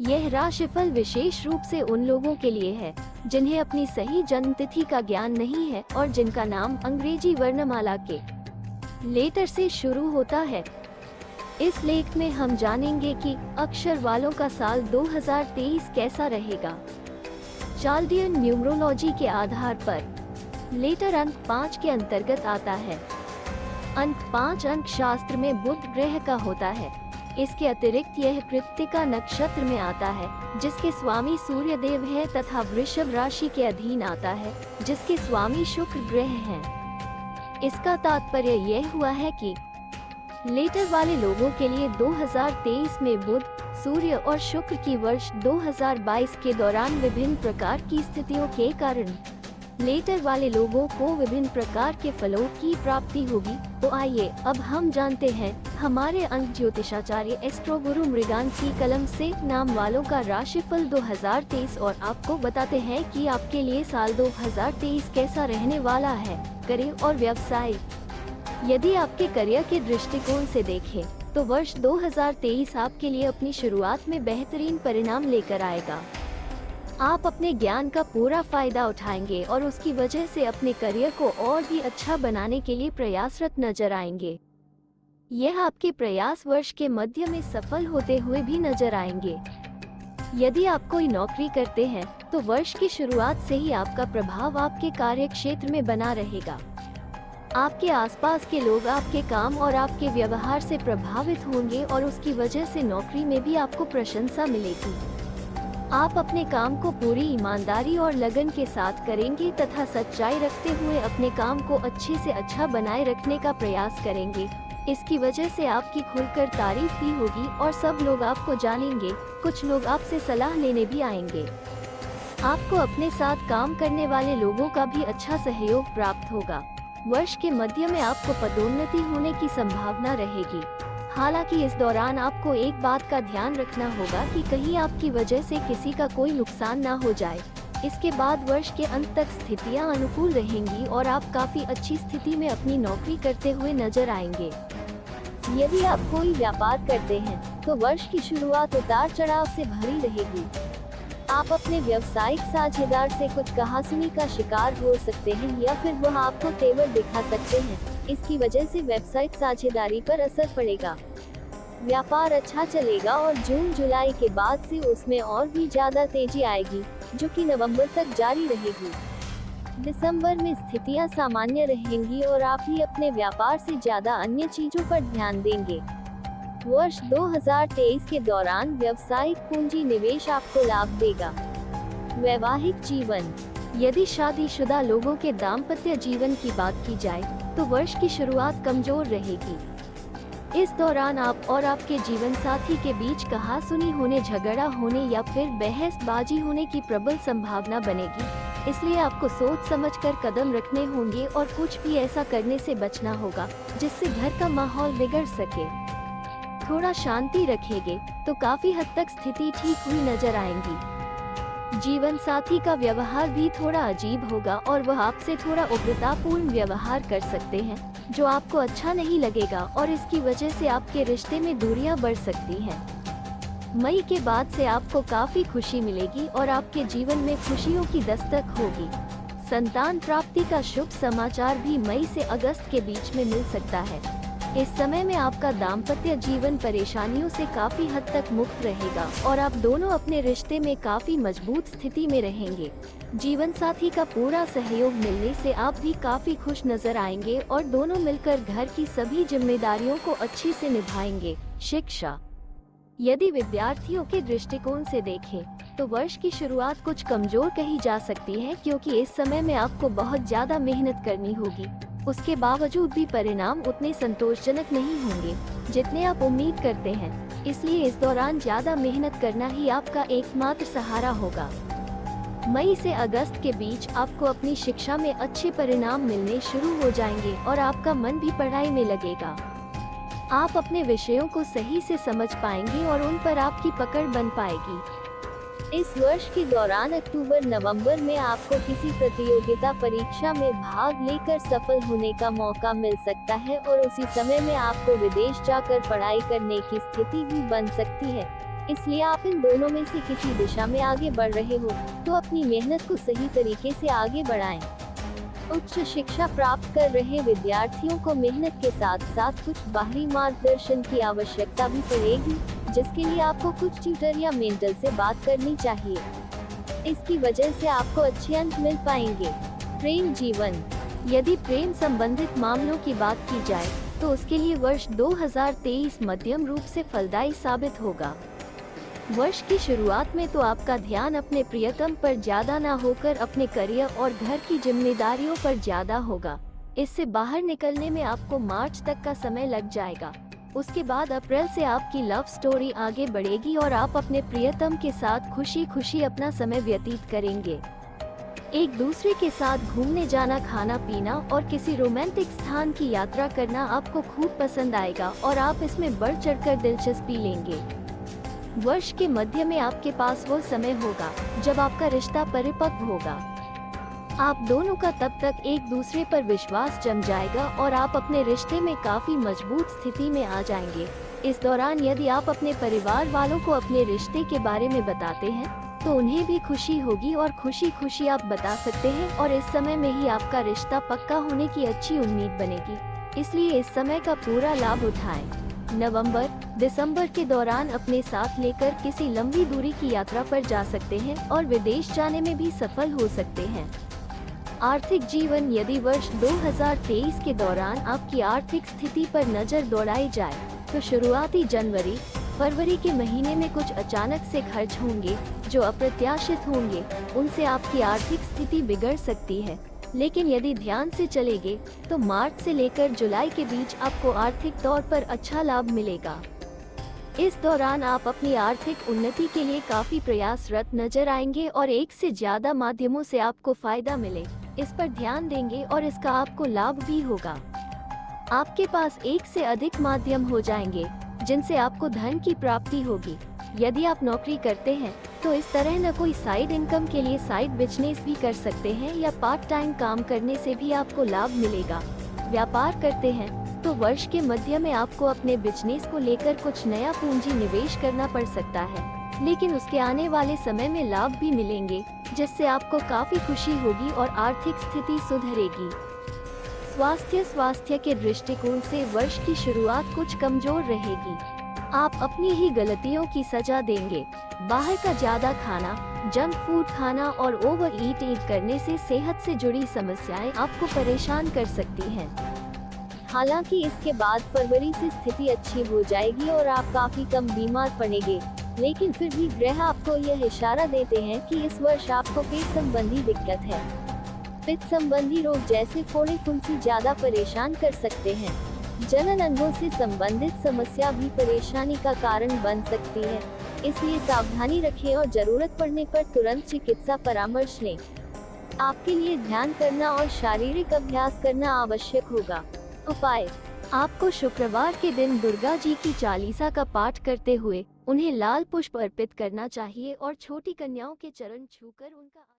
यह राशिफल विशेष रूप से उन लोगों के लिए है जिन्हें अपनी सही जन्म तिथि का ज्ञान नहीं है और जिनका नाम अंग्रेजी वर्णमाला के लेटर से शुरू होता है। इस लेख में हम जानेंगे कि अक्षर वालों का साल 2023 कैसा रहेगा। चाल्डियन न्यूमरोलॉजी के आधार पर लेटर अंक 5 के अंतर्गत आता है। अंक 5 अंक शास्त्र में बुध ग्रह का होता है। इसके अतिरिक्त यह कृत्तिका नक्षत्र में आता है जिसके स्वामी सूर्य देव है तथा वृषभ राशि के अधीन आता है जिसके स्वामी शुक्र ग्रह हैं। इसका तात्पर्य यह हुआ है कि लेटर वाले लोगों के लिए 2023 में बुध, सूर्य और शुक्र की वर्ष 2022 के दौरान विभिन्न प्रकार की स्थितियों के कारण लेटर वाले लोगों को विभिन्न प्रकार के फलों की प्राप्ति होगी। तो आइए अब हम जानते हैं हमारे अंक ज्योतिषाचार्य एस्ट्रो गुरु मृगांक की कलम से नाम वालों का राशिफल 2023 और आपको बताते हैं कि आपके लिए साल 2023 कैसा रहने वाला है। करियर और व्यवसाय। यदि आपके करियर के दृष्टिकोण से देखें तो वर्ष 2023 आपके लिए अपनी शुरुआत में बेहतरीन परिणाम लेकर आएगा। आप अपने ज्ञान का पूरा फायदा उठाएंगे और उसकी वजह से अपने करियर को और भी अच्छा बनाने के लिए प्रयासरत नजर आएंगे। यह आपके प्रयास वर्ष के मध्य में सफल होते हुए भी नजर आएंगे। यदि आप कोई नौकरी करते हैं तो वर्ष की शुरुआत से ही आपका प्रभाव आपके कार्य क्षेत्र में बना रहेगा। आपके आसपास के लोग आपके काम और आपके व्यवहार से प्रभावित होंगे और उसकी वजह से नौकरी में भी आपको प्रशंसा मिलेगी। आप अपने काम को पूरी ईमानदारी और लगन के साथ करेंगे तथा सच्चाई रखते हुए अपने काम को अच्छे से अच्छा बनाए रखने का प्रयास करेंगे। इसकी वजह से आपकी खुलकर तारीफ भी होगी और सब लोग आपको जानेंगे। कुछ लोग आपसे सलाह लेने भी आएंगे। आपको अपने साथ काम करने वाले लोगों का भी अच्छा सहयोग प्राप्त होगा। वर्ष के मध्य में आपको पदोन्नति होने की संभावना रहेगी। हालांकि इस दौरान आपको एक बात का ध्यान रखना होगा कि कहीं आपकी वजह से किसी का कोई नुकसान ना हो जाए। इसके बाद वर्ष के अंत तक स्थितियां अनुकूल रहेंगी और आप काफी अच्छी स्थिति में अपनी नौकरी करते हुए नजर आएंगे। यदि आप कोई व्यापार करते हैं तो वर्ष की शुरुआत उतार चढ़ाव से भरी रहेगी। आप अपने व्यावसायिक साझेदार से कुछ कहासुनी का शिकार हो सकते हैं या फिर वह आपको तेवर दिखा सकते हैं। इसकी वजह से व्यावसायिक साझेदारी पर असर पड़ेगा। व्यापार अच्छा चलेगा और जून जुलाई के बाद से उसमें और भी ज्यादा तेजी आएगी जो कि नवंबर तक जारी रहेगी। दिसंबर में स्थितियां सामान्य रहेंगी और आप ही अपने व्यापार से ज्यादा अन्य चीजों पर ध्यान देंगे। वर्ष 2023 के दौरान व्यावसायिक पूंजी निवेश आपको लाभ देगा। वैवाहिक जीवन। यदि शादीशुदा लोगों के दाम्पत्य जीवन की बात की जाए तो वर्ष की शुरुआत कमजोर रहेगी। इस दौरान आप और आपके जीवन साथी के बीच कहासुनी होने, झगड़ा होने या फिर बहसबाजी होने की प्रबल संभावना बनेगी। इसलिए आपको सोच समझकर कदम रखने होंगे और कुछ भी ऐसा करने से बचना होगा जिससे घर का माहौल बिगड़ सके। थोड़ा शांति रखेंगे तो काफी हद तक स्थिति ठीक हुई नजर आएंगी। जीवन साथी का व्यवहार भी थोड़ा अजीब होगा और वह आपसे थोड़ा उग्रतापूर्ण व्यवहार कर सकते हैं जो आपको अच्छा नहीं लगेगा और इसकी वजह से आपके रिश्ते में दूरियां बढ़ सकती हैं। मई के बाद से आपको काफी खुशी मिलेगी और आपके जीवन में खुशियों की दस्तक होगी। संतान प्राप्ति का शुभ समाचार भी मई से अगस्त के बीच में मिल सकता है। इस समय में आपका दाम्पत्य जीवन परेशानियों से काफी हद तक मुक्त रहेगा और आप दोनों अपने रिश्ते में काफी मजबूत स्थिति में रहेंगे। जीवन साथी का पूरा सहयोग मिलने से आप भी काफी खुश नजर आएंगे और दोनों मिलकर घर की सभी जिम्मेदारियों को अच्छे से निभाएंगे। शिक्षा। यदि विद्यार्थियों के दृष्टिकोण से देखें तो वर्ष की शुरुआत कुछ कमजोर कही जा सकती है क्योंकि इस समय में आपको बहुत ज्यादा मेहनत करनी होगी। उसके बावजूद भी परिणाम उतने संतोषजनक नहीं होंगे जितने आप उम्मीद करते हैं। इसलिए इस दौरान ज्यादा मेहनत करना ही आपका एकमात्र सहारा होगा। मई से अगस्त के बीच आपको अपनी शिक्षा में अच्छे परिणाम मिलने शुरू हो जाएंगे और आपका मन भी पढ़ाई में लगेगा। आप अपने विषयों को सही से समझ पाएंगे और उन पर आपकी पकड़ बन पाएगी। इस वर्ष के दौरान अक्टूबर नवंबर में आपको किसी प्रतियोगिता परीक्षा में भाग लेकर सफल होने का मौका मिल सकता है और उसी समय में आपको विदेश जाकर पढ़ाई करने की स्थिति भी बन सकती है। इसलिए आप इन दोनों में से किसी दिशा में आगे बढ़ रहे हो, तो अपनी मेहनत को सही तरीके से आगे बढ़ाएं। उच्च शिक्षा प्राप्त कर रहे विद्यार्थियों को मेहनत के साथ साथ कुछ बाहरी मार्गदर्शन की आवश्यकता भी पड़ेगी, जिसके लिए आपको कुछ ट्यूटर या मेंटर से बात करनी चाहिए। इसकी वजह से आपको अच्छे अंक मिल पाएंगे। प्रेम जीवन। यदि प्रेम संबंधित मामलों की बात की जाए, तो उसके लिए वर्ष 2023 मध्यम रूप से फलदायी साबित होगा। वर्ष की शुरुआत में तो आपका ध्यान अपने प्रियतम पर ज्यादा ना होकर अपने करियर और घर की जिम्मेदारियों पर ज्यादा होगा। इससे बाहर निकलने में आपको मार्च तक का समय लग जाएगा। उसके बाद अप्रैल से आपकी लव स्टोरी आगे बढ़ेगी और आप अपने प्रियतम के साथ खुशी खुशी अपना समय व्यतीत करेंगे। एक दूसरे के साथ घूमने जाना, खाना पीना और किसी रोमांटिक स्थान की यात्रा करना आपको खूब पसंद आएगा और आप इसमें बढ़ चढ़कर दिलचस्पी लेंगे। वर्ष के मध्य में आपके पास वो समय होगा जब आपका रिश्ता परिपक्व होगा। आप दोनों का तब तक एक दूसरे पर विश्वास जम जाएगा और आप अपने रिश्ते में काफी मजबूत स्थिति में आ जाएंगे। इस दौरान यदि आप अपने परिवार वालों को अपने रिश्ते के बारे में बताते हैं, तो उन्हें भी खुशी होगी और खुशी खुशी आप बता सकते हैं और इस समय में ही आपका रिश्ता पक्का होने की अच्छी उम्मीद बनेगी। इसलिए इस समय का पूरा लाभ उठाएं। नवंबर, दिसंबर के दौरान अपने साथ लेकर किसी लंबी दूरी की यात्रा पर जा सकते हैं और विदेश जाने में भी सफल हो सकते हैं। आर्थिक जीवन। यदि वर्ष 2023 के दौरान आपकी आर्थिक स्थिति पर नजर दौड़ाई जाए, तो शुरुआती जनवरी, फरवरी के महीने में कुछ अचानक से खर्च होंगे जो अप्रत्याशित होंगे। उनसे आपकी आर्थिक स्थिति बिगड़ सकती है। लेकिन यदि ध्यान से चलेंगे, तो मार्च से लेकर जुलाई के बीच आपको आर्थिक तौर पर अच्छा लाभ मिलेगा। इस दौरान आप अपनी आर्थिक उन्नति के लिए काफी प्रयासरत नजर आएंगे और एक से ज्यादा माध्यमों से आपको फायदा मिले, इस पर ध्यान देंगे और इसका आपको लाभ भी होगा। आपके पास एक से अधिक माध्यम हो जाएंगे जिनसे आपको धन की प्राप्ति होगी। यदि आप नौकरी करते हैं, तो इस तरह न कोई साइड इनकम के लिए साइड बिजनेस भी कर सकते हैं या पार्ट टाइम काम करने से भी आपको लाभ मिलेगा। व्यापार करते हैं, तो वर्ष के मध्य में आपको अपने बिजनेस को लेकर कुछ नया पूंजी निवेश करना पड़ सकता है, लेकिन उसके आने वाले समय में लाभ भी मिलेंगे, जिससे आपको काफी खुशी होगी और आर्थिक स्थिति सुधरेगी। स्वास्थ्य के दृष्टिकोण से वर्ष की शुरुआत कुछ कमजोर रहेगी। आप अपनी ही गलतियों की सजा देंगे। बाहर का ज्यादा खाना, जंक फूड खाना और ओवर ईट करने से सेहत से जुड़ी समस्याएं आपको परेशान कर सकती हैं। हालांकि इसके बाद फरवरी से स्थिति अच्छी हो जाएगी और आप काफी कम बीमार पड़ेंगे, लेकिन फिर भी ग्रह आपको यह इशारा देते हैं कि इस वर्ष आपको पेट संबंधी दिक्कत है। पित्त संबंधी रोग जैसे फोड़े फुंसी ज्यादा परेशान कर सकते हैं। जनन अंगों से संबंधित समस्या भी परेशानी का कारण बन सकती है, इसलिए सावधानी रखें और जरूरत पड़ने पर तुरंत चिकित्सा परामर्श लें। आपके लिए ध्यान करना और शारीरिक अभ्यास करना आवश्यक होगा। उपाय। आपको शुक्रवार के दिन दुर्गा जी की चालीसा का पाठ करते हुए उन्हें लाल पुष्प अर्पित करना चाहिए और छोटी कन्याओं के चरण छूकर उनका